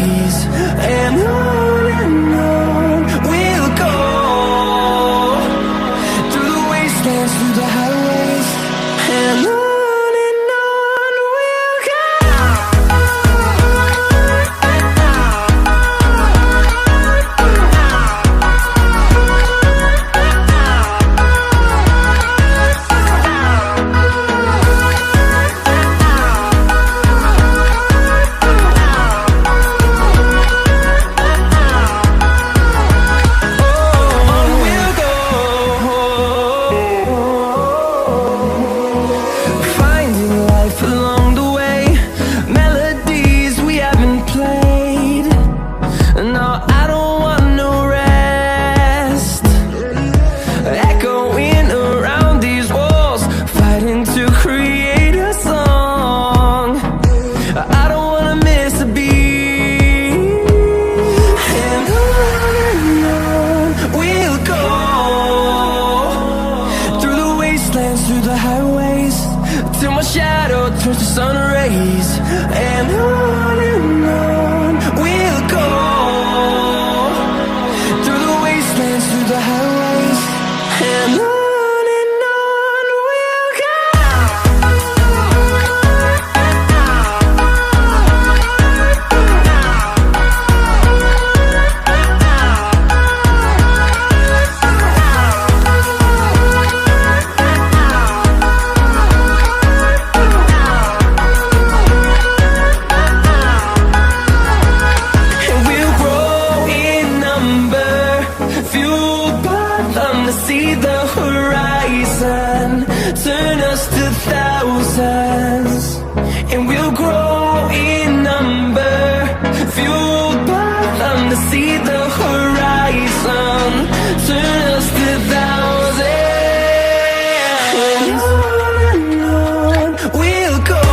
rays, and on we'll go, through the wastelands, through the highways, and on we'll go. Through the highways, till my shadow turns to sun rays, and on we'll go, through the wastelands, through the highways, and on we'll go. See the horizon turn us to thousands, and we'll grow in number, fueled by them to see the horizon turn us to thousands, and on we'll go,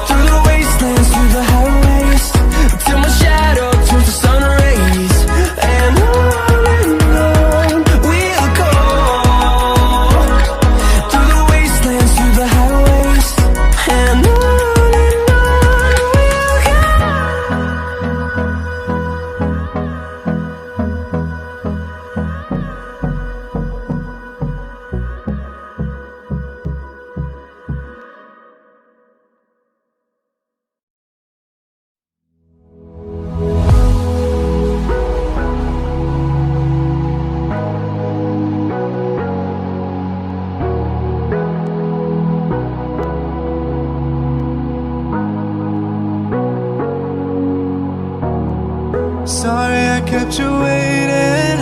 through the wastelands, through the highways, till my shadow turns to sun rays, and on sorry I kept you waiting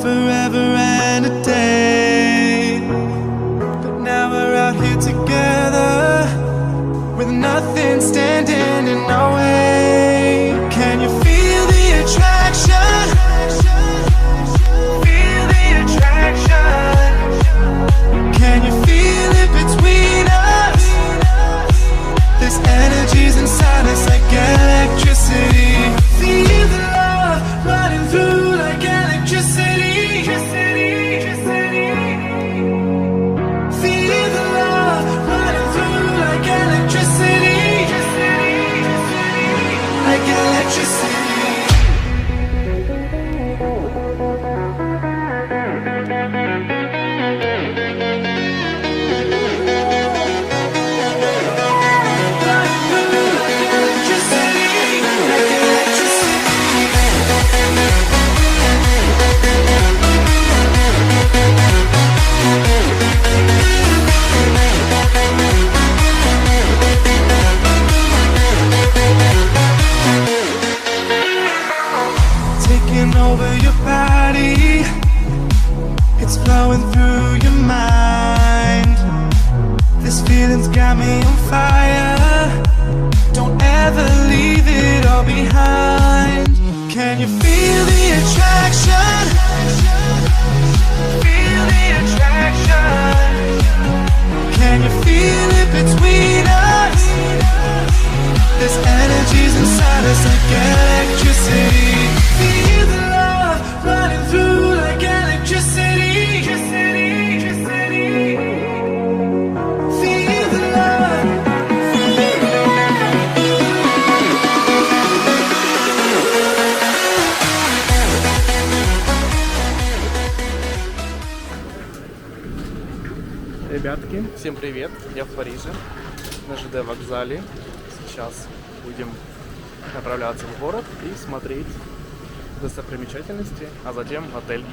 forever and a day, but now we're out here together with nothing standing in our way. Can you feel the attraction? Feel the attraction. Can you feel it between us? This energy's inside us like electricity. Feel the love running through like electricity. Feel the love running through like electricity. Like electricity. Taking over your body, it's flowing through your mind. This feeling's got me on fire. Don't ever leave it all behind. Can you feel the attraction? Feel the attraction. Can you feel it between us? This energy's inside us like electricity. Feel the love running through like electricity. Feel the love. Ребятки, всем привет! Я в Париже, на ЖД вокзале. Сейчас будем направляться в город и смотреть достопримечательности, а затем отель.